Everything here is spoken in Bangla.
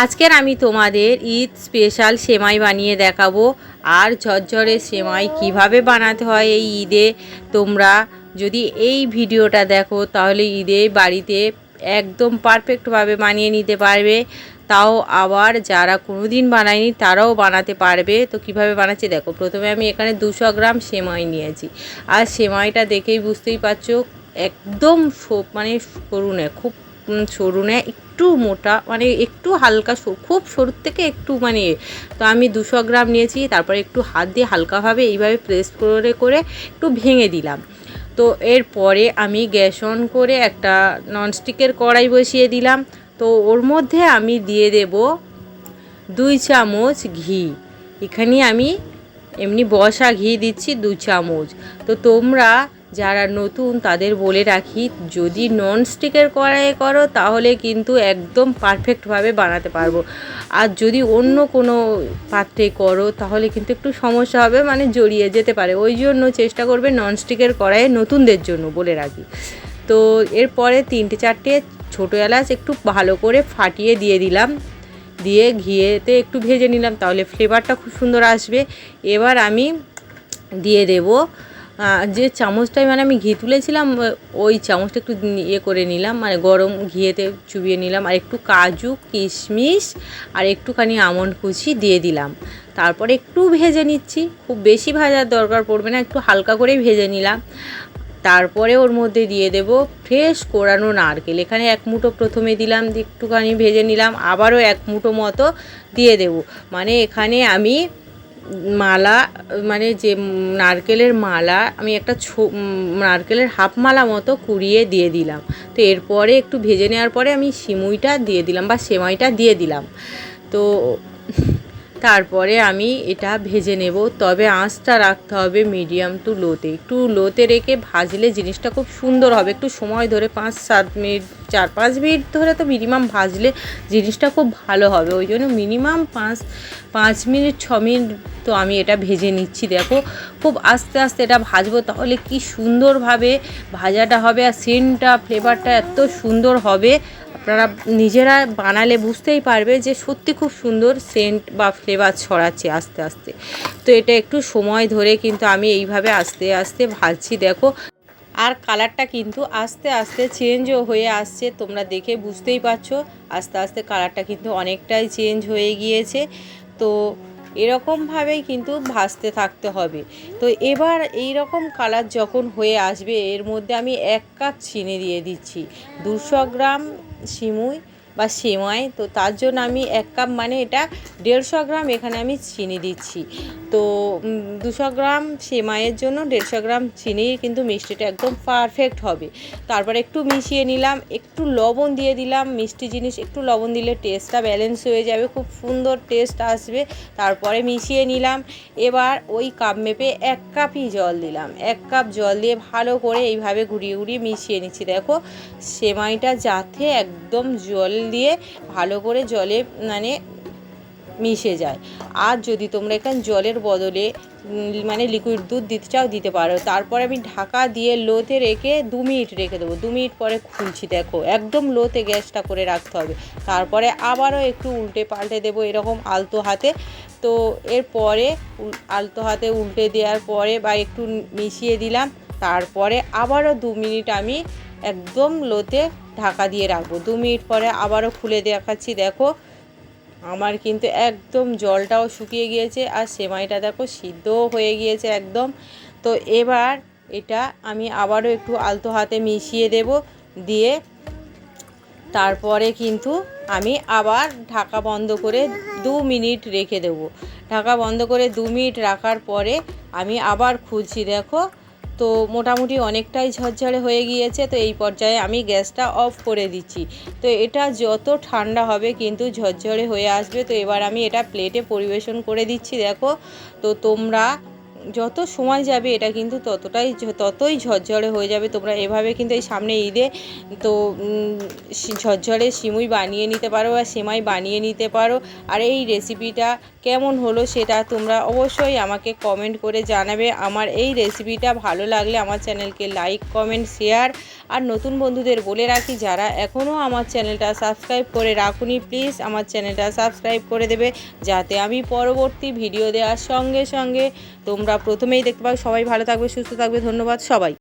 আজকের আমি তোমাদের ঈদ স্পেশাল সেমাই বানিয়ে দেখাবো। আর ঝরঝরে সেমাই কিভাবে বানাতে হয় এই ঈদে, তোমরা যদি এই ভিডিওটা দেখো তাহলে ঈদে বাড়িতে একদম পারফেক্টভাবে বানিয়ে নিতে পারবে। তাও আবার যারা কোনো দিন বানায়নি তারাও বানাতে পারবে। তো কিভাবে বানাচ্ছি দেখো। প্রথমে আমি এখানে 200 গ্রাম সেমাই নিয়েছি। আর সেমাইটা দেখেই বুঝতেই পারছো একদম মানে সরু নয়, খুব সরু নয়, একটু মোটা, মানে একটু হালকা খুব সরুর থেকে একটু মানে। তো আমি 200 গ্রাম নিয়েছি। তারপরে একটু হাত দিয়ে হালকাভাবে এইভাবে প্রেস করে করে একটু ভেঙে দিলাম। তো এরপরে আমি গ্যাস অন করে একটা ননস্টিকের কড়াই বসিয়ে দিলাম। তো ওর মধ্যে আমি দিয়ে দেব 2 চামচ ঘি। এখানে আমি এমনি বসা ঘি দিচ্ছি 2 চামচ। তো তোমরা যারা নতুন তাদের বলে রাখি, যদি ননস্টিকের কড়াইয়ে করো তাহলে কিন্তু একদম পারফেক্টভাবে বানাতে পারবো। আর যদি অন্য কোনো পাত্রে করো তাহলে কিন্তু একটু সমস্যা হবে, মানে জড়িয়ে যেতে পারে। ওই জন্য চেষ্টা করবে ননস্টিকের কড়াইয়ে, নতুনদের জন্য বলে রাখি। তো এরপরে 3-4টে ছোটো এলাচ একটু ভালো করে ফাটিয়ে দিয়ে দিলাম, দিয়ে ঘিয়েতে একটু ভেজে নিলাম, তাহলে ফ্লেভারটা খুব সুন্দর আসবে। এবার আমি দিয়ে দেব যে চামচটায় মানে আমি ঘি তুলেছিলাম, ওই চামচটা একটু ইয়ে করে নিলাম, মানে গরম ঘিয়েতে চুবিয়ে নিলাম। আর একটু কাজু কিশমিশ আর একটুখানি আমন্ড কুচি দিয়ে দিলাম। তারপরে একটু ভেজে নিচ্ছি, খুব বেশি ভাজার দরকার পড়বে না, একটু হালকা করেই ভেজে নিলাম। তারপরে ওর মধ্যে দিয়ে দেব ফ্রেশ কোরানো নারকেল। এখানে 1 মুঠো প্রথমে দিলাম, একটুখানি ভেজে নিলাম, আবারও 1 মুঠো মতো দিয়ে দেব। মানে এখানে আমি মালা, মানে যে নারকেলের মালা, আমি একটা নারকেলের হাফ মালা মতো কুড়িয়ে দিয়ে দিলাম। তো এরপরে একটু ভেজে নেওয়ার পরে আমি সিমুইটা দিয়ে দিলাম বা সেমাইটা দিয়ে দিলাম। তো তারপরে আমি এটা ভেজে নেব, তবে আঁচটা রাখতে হবে মিডিয়াম টু লোতে। একটু লোতে রেখে ভাজলে জিনিসটা খুব সুন্দর হবে। একটু সময় ধরে 5-7 মিনিট, 4-5 মিনিট ধরে তো মিনিমাম ভাজলে জিনিসটা খুব ভালো হবে। ওই জন্য মিনিমাম 5 মিনিট 6 মিনিট তো আমি এটা ভেজে নিচ্ছি। দেখো খুব আস্তে আস্তে এটা ভাজবো, তাহলে কি সুন্দরভাবে ভাজাটা হবে আর সেন্টটা ফ্লেভারটা এত সুন্দর হবে। আপনারা নিজেরা বানালে বুঝতেই পারবে যে সত্যি খুব সুন্দর সেন্ট বা ফ্লেভার ছড়াচ্ছে আস্তে আস্তে। তো এটা একটু সময় ধরে কিন্তু আমি এইভাবে আস্তে আস্তে ভাজছি। দেখো আর কালারটা কিন্তু আস্তে আস্তে চেঞ্জও হয়ে আসছে, তোমরা দেখে বুঝতেই পারছো। আস্তে আস্তে কালারটা কিন্তু অনেকটাই চেঞ্জ হয়ে গিয়েছে। তো এরকমভাবেই কিন্তু ভাজতে থাকতে হবে। তো এবার এই রকম কালার যখন হয়ে আসবে, এর মধ্যে আমি 1 কাপ চিনি দিয়ে দিচ্ছি। 200 গ্রাম সিমুই বা সেমাই, তো তার জন্য আমি 1 কাপ মানে এটা 150 গ্রাম এখানে আমি চিনি দিচ্ছি। তো 200 গ্রাম সেমাইয়ের জন্য 150 গ্রাম চিনি, কিন্তু মিষ্টিটা একদম পারফেক্ট হবে। তারপরে একটু মিশিয়ে নিলাম, একটু লবণ দিয়ে দিলাম। মিষ্টি জিনিস একটু লবণ দিলে টেস্টটা ব্যালেন্স হয়ে যাবে, খুব সুন্দর টেস্ট আসবে। তারপরে মিশিয়ে নিলাম। এবার ওই কাপ মেপে 1 কাপই জল দিলাম। 1 কাপ জল দিয়ে ভালো করে এইভাবে ঘুরিয়ে ঘুরিয়ে মিশিয়ে নিচ্ছি। দেখো সেমাইটা যাতে একদম জল দিয়ে ভালো করে জলে মানে মিশে যায়। আর যদি তোমরা এখানে জলের বদলে মানে লিকুইড দুধ দিতে চাও দিতে পারো। তারপরে আমি ঢাকা দিয়ে লোতে রেখে 2 মিনিট রেখে দেবো। 2 মিনিট পরে খুলছি, দেখো একদম লোতে গ্যাসটা করে রাখতে হবে। তারপরে আবারও একটু উল্টে পাল্টে দেবো এরকম আলতো হাতে। তো এরপরে আলতো হাতে উল্টে দেওয়ার পরে বা একটু মিশিয়ে দিলাম। তারপরে আবারও 2 মিনিট আমি একদম লোতে ঢাকা দিয়ে রাখবো। 2 মিনিট পরে আবারও খুলে দেখাচ্ছি। দেখো আমার কিন্তু একদম জলটাও শুকিয়ে গিয়েছে আর সেমাইটা দেখো সিদ্ধও হয়ে গিয়েছে একদম। তো এবার এটা আমি আবারও একটু আলতো হাতে মিশিয়ে দেব, দিয়ে তারপরে কিন্তু আমি আবার ঢাকা বন্ধ করে 2 মিনিট রেখে দেবো। ঢাকা বন্ধ করে 2 মিনিট রাখার পরে আমি আবার খুলছি। দেখো তো মোটামুটি অনেকটাই ঝরঝরে হয়ে গিয়েছে। তো এই পর্যায়ে আমি গ্যাসটা অফ করে দিচ্ছি। তো এটা যত ঠান্ডা হবে কিন্তু ঝরঝরে হয়ে আসবে। তো এবার আমি এটা প্লেটে পরিবেশন করে দিচ্ছি। দেখো তো তোমরা যত সময় যাবে এটা কিন্তু ততই ঝরঝরে হয়ে যাবে। তোমরা এভাবে কিন্তু এই সামনে ঈদে তো ঝরঝরে সিমুই বানিয়ে নিতে পারো আর সেমাই বানিয়ে নিতে পারো। আর এই রেসিপিটা কেমন হলো সেটা তোমরা অবশ্যই আমাকে কমেন্ট করে জানাবে। আমার এই রেসিপিটা ভালো লাগলে আমার চ্যানেলকে লাইক, কমেন্ট, শেয়ার। আর নতুন বন্ধুদের বলে রাখি, যারা এখনও আমার চ্যানেলটা সাবস্ক্রাইব করে রাখুনি, প্লিজ আমার চ্যানেলটা সাবস্ক্রাইব করে দেবে, যাতে আমি পরবর্তী ভিডিও দেওয়ার সঙ্গে সঙ্গে তোমরা প্রথমেই দেখতে পাবে। সবাই ভালো থাকবে, সুস্থ থাকবে। ধন্যবাদ সবাই।